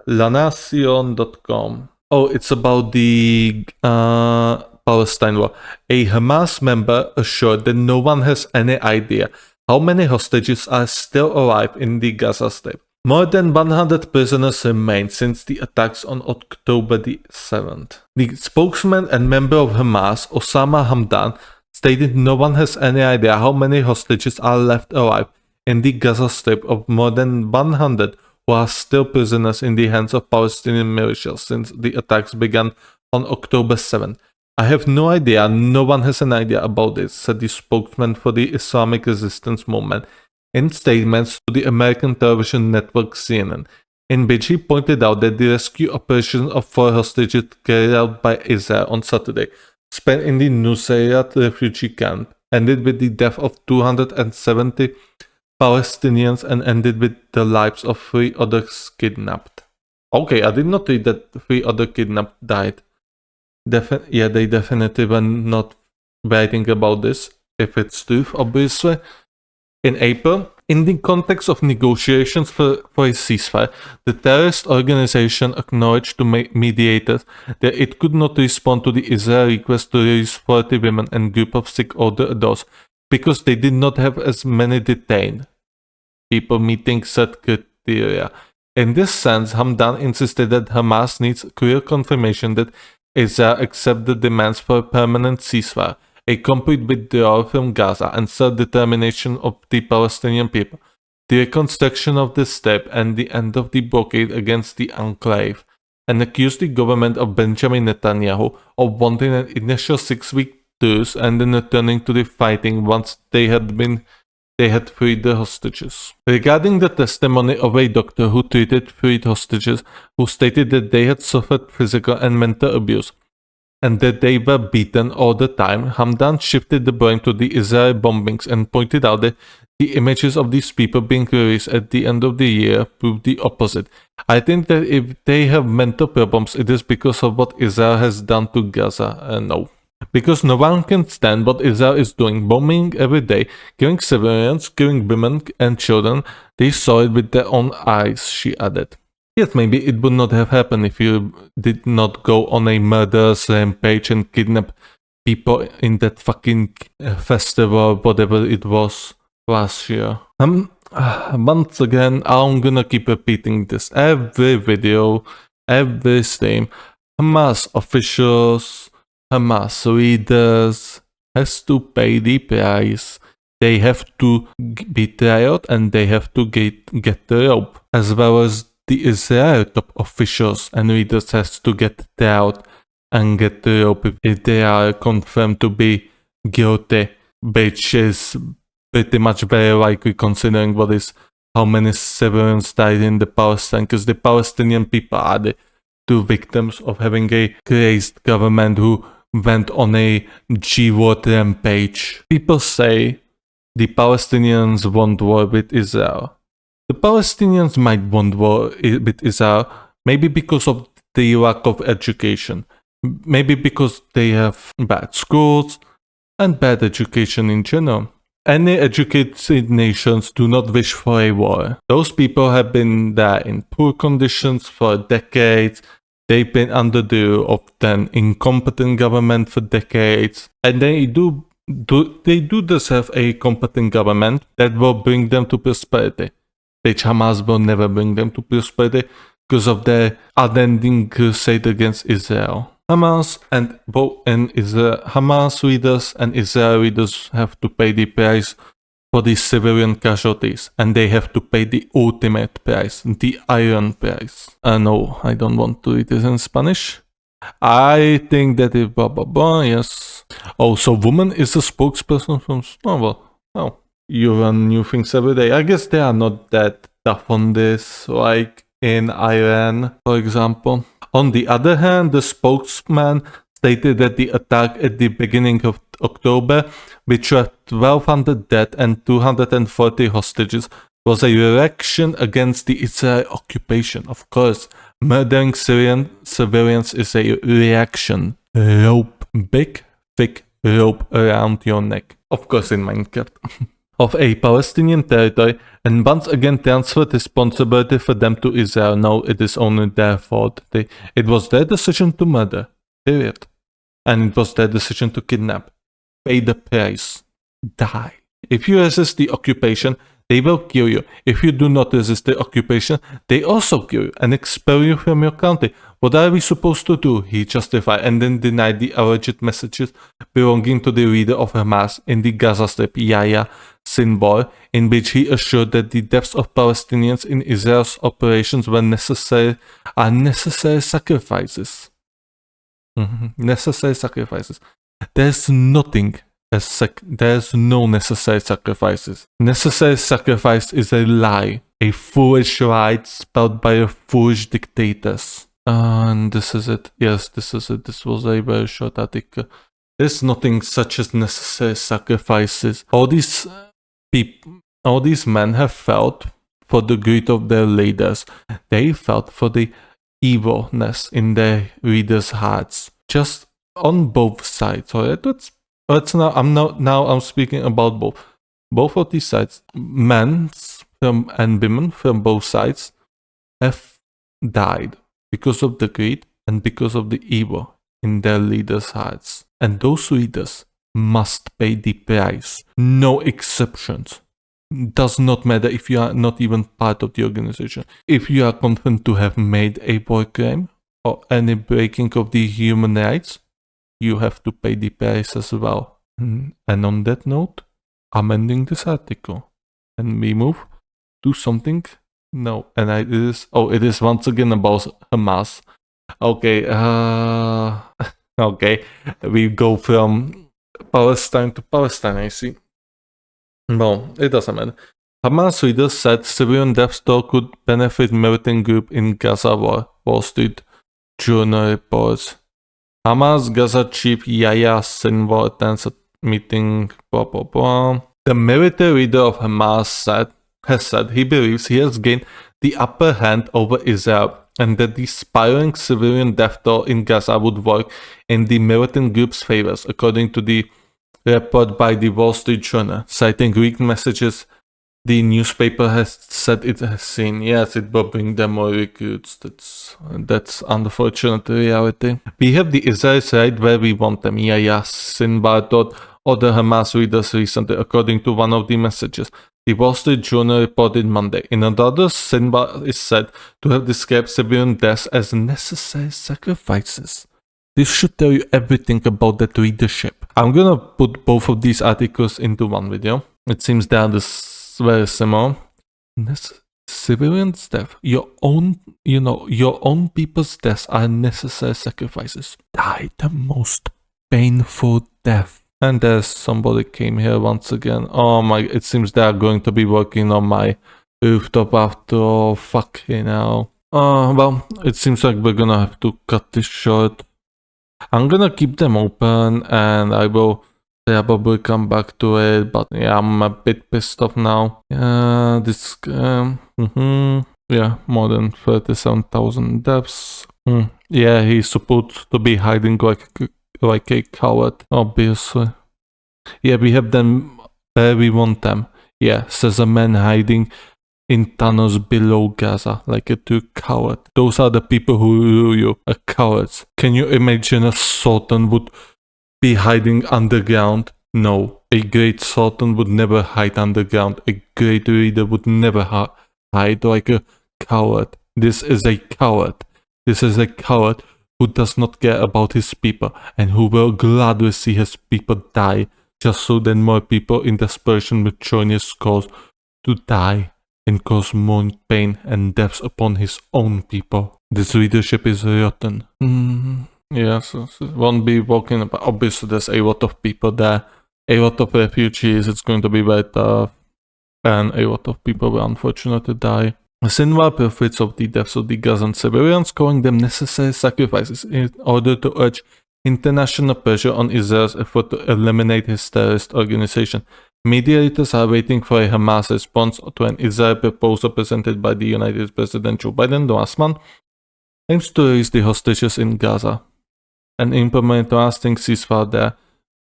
Lanacion.com. Oh, it's about the Palestine war. A Hamas member assured that no one has any idea how many hostages are still alive in the Gaza Strip. More than 100 prisoners remain since the attacks on October the 7th. The spokesman and member of Hamas, Osama Hamdan, stated no one has any idea how many hostages are left alive in the Gaza Strip of more than 100 who are still prisoners in the hands of Palestinian militias since the attacks began on October 7th. I have no idea, no one has an idea about this, said the spokesman for the Islamic Resistance Movement in statements to the American television network CNN, in which he pointed out that the rescue operation of 4 hostages carried out by Israel on Saturday, spent in the Nusayrat refugee camp, ended with the death of 270 Palestinians and ended with the lives of 3 others kidnapped. Okay, I did not read that 3 other kidnapped died. They definitely were not writing about this, if it's truth, obviously. In April, in the context of negotiations for a ceasefire, the terrorist organization acknowledged to mediators that it could not respond to the Israeli request to release 40 women and a group of 6 older adults because they did not have as many detained people meeting set criteria. In this sense, Hamdan insisted that Hamas needs clear confirmation that Israel accepts the demands for a permanent ceasefire, a complete withdrawal from Gaza, and self-determination of the Palestinian people, the reconstruction of the Strip, and the end of the blockade against the enclave, and accused the government of Benjamin Netanyahu of wanting an initial 6-week truce and then returning to the fighting once they had freed the hostages. Regarding the testimony of a doctor who treated freed hostages who stated that they had suffered physical and mental abuse and that they were beaten all the time, Hamdan shifted the blame to the Israeli bombings and pointed out that the images of these people being released at the end of the year prove the opposite. I think that if they have mental problems, it is because of what Israel has done to Gaza. No. Because no one can stand what Israel is doing, bombing every day, killing civilians, killing women and children. They saw it with their own eyes, she added. Yes, maybe it would not have happened if you did not go on a murderous rampage and kidnap people in that fucking festival, whatever it was last year. Once again, I'm gonna keep repeating this every video, every stream. Hamas officials, Hamas leaders has to pay the price. They have to be tried and they have to get the rope, as well as the Israel top officials and leaders has to get tried and get the rope if they are confirmed to be guilty, which is pretty much very likely considering how many civilians died in the Palestine, because the Palestinian people are the 2 victims of having a crazed government who went on a G-word rampage. People say the Palestinians want war with Israel. The Palestinians might want war with Israel, maybe because of the lack of education, maybe because they have bad schools and bad education in general. Any educated nations do not wish for a war. Those people have been there in poor conditions for decades. They've been under the rule of an incompetent government for decades, and they do deserve a competent government that will bring them to prosperity, which Hamas will never bring them to prosperity because of their unending crusade against Israel. Hamas leaders and Israel leaders have to pay the price for the civilian casualties, and they have to pay the ultimate price, the iron price. No, I don't want to read this in Spanish. I think that if yes. Oh, so woman is a spokesperson from... you learn new things every day. I guess they are not that tough on this, like in Iran, for example. On the other hand, the spokesman stated that the attack at the beginning of October, which left 1,200 dead and 240 hostages, was a reaction against the Israeli occupation. Of course, murdering Syrian civilians is a reaction. Rope. Big, thick rope around your neck. Of course in Minecraft. of a Palestinian territory and once again transferred responsibility for them to Israel. No, it is only their fault. It was their decision to murder, period. And it was their decision to kidnap. Pay the price. Die. If you resist the occupation, they will kill you. If you do not resist the occupation, they also kill you and expel you from your country. What are we supposed to do? He justified and then denied the alleged messages belonging to the leader of Hamas in the Gaza Strip, Yahya Sinwar, in which he assured that the deaths of Palestinians in Israel's operations were necessary sacrifices. Necessary sacrifices. There's nothing. There's no necessary sacrifices. Necessary sacrifice is a lie. A foolish lie spelled by a foolish dictators. And this is it. Yes, this is it. This was a very short article. There's nothing such as necessary sacrifices. All these men have felt for the greed of their leaders. They felt for the evilness in their leaders' hearts. Just on both sides. Alright, I'm speaking about both. Both of these sides, men and women from both sides, have died because of the greed and because of the evil in their leaders' hearts. And those leaders must pay the price. No exceptions. Does not matter if you are not even part of the organization. If you are confirmed to have made a war crime or any breaking of the human rights, you have to pay the price as well. And on that note, I'm ending this article. And we move to something. No, and it is once again about Hamas. Okay, okay. We go from Palestine to Palestine, I see. Well, it doesn't matter. Hamas leaders said civilian death toll could benefit militant group in Gaza war, Wall Street Journal reports. Hamas Gaza chief Yahya Sinwar attends a meeting, blah blah blah. The military leader of Hamas has said he believes he has gained the upper hand over Israel and that the spiraling civilian death toll in Gaza would work in the militant group's favors, according to the report by the Wall Street Journal. Citing leaked messages the newspaper has said it has seen. Yes, it will bring them more recruits. That's unfortunate reality. We have the Israelis right where we want them. Yahya Sinwar told other Hamas leaders recently, according to one of the messages. The Wall Street Journal reported Monday. In another, Sinwar is said to have described civilian deaths as necessary sacrifices. This should tell you everything about that leadership. I'm gonna put both of these articles into one video. It seems they are very similar. Civilians' death, your own people's deaths are necessary sacrifices. Die the most painful death. And there's somebody came here once again. Oh my, it seems they are going to be working on my rooftop after all. Fuck, well, it seems like we're gonna have to cut this short. I'm gonna keep them open and I will probably come back to it, but yeah, I'm a bit pissed off now. Yeah, more than 37,000 deaths. Yeah, he's supposed to be hiding like a coward, obviously. Yeah, we have them where we want them. Yeah, says a man hiding in tunnels below Gaza, like a true coward. Those are the people who rule you, cowards. Can you imagine a sultan would be hiding underground? No, a great sultan would never hide underground. A great leader would never hide like a coward. This is a coward. This is a coward who does not care about his people and who will gladly see his people die just so that more people in desperation will join his cause to die and cause more pain and deaths upon his own people. This leadership is rotten. Yes, won't be walking about. Obviously, there's a lot of people there, a lot of refugees. It's going to be very tough, and a lot of people will unfortunately die. Sinwar profits of the deaths of the Gazan civilians, calling them necessary sacrifices in order to urge international pressure on Israel's effort to eliminate his terrorist organization. Mediators are waiting for a Hamas response to an Israel proposal presented by the United States President Joe Biden last month, aims to release the hostages in Gaza and implement lasting ceasefire there.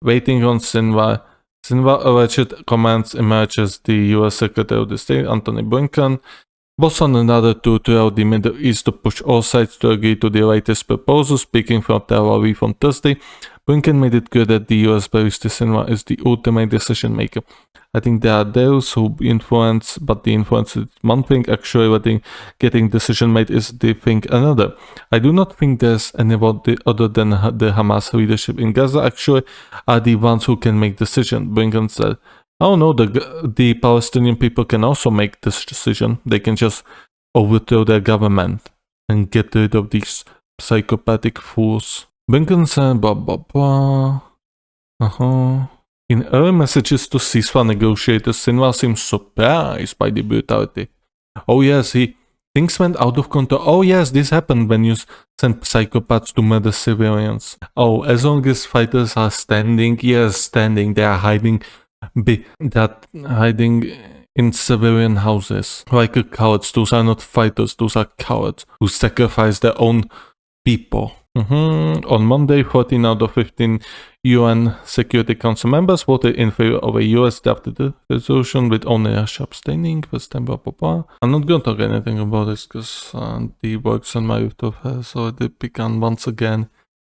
Waiting on Sinwar, Sinwar alleged comments emerged as the US Secretary of State Antony Blinken was on another tour throughout the Middle East to push all sides to agree to the latest proposal. Speaking from Tel Aviv on Thursday, Blinken made it clear that the US believes Sinwar is the ultimate decision maker. I think there are those who influence, but the influence is one thing, actually getting decision made is the thing another. I do not think there's anybody other than the Hamas leadership in Gaza actually are the ones who can make decision, Blinken said. Oh no, the Palestinian people can also make this decision. They can just overthrow their government and get rid of these psychopathic fools. Blinken said blah blah blah. In early messages to ceasefire negotiators, Sinwar seemed surprised by the brutality. Oh yes, things went out of control. Oh yes, this happened when you sent psychopaths to murder civilians. Oh, as long as fighters are standing, yes, standing, they are hiding in civilian houses. Like cowards, those are not fighters, those are cowards who sacrifice their own people. On Monday, 14 out of 15 UN Security Council members voted in favor of a US drafted resolution with only Russia abstaining. I'm not going to talk anything about this because the works on my YouTube has already begun once again.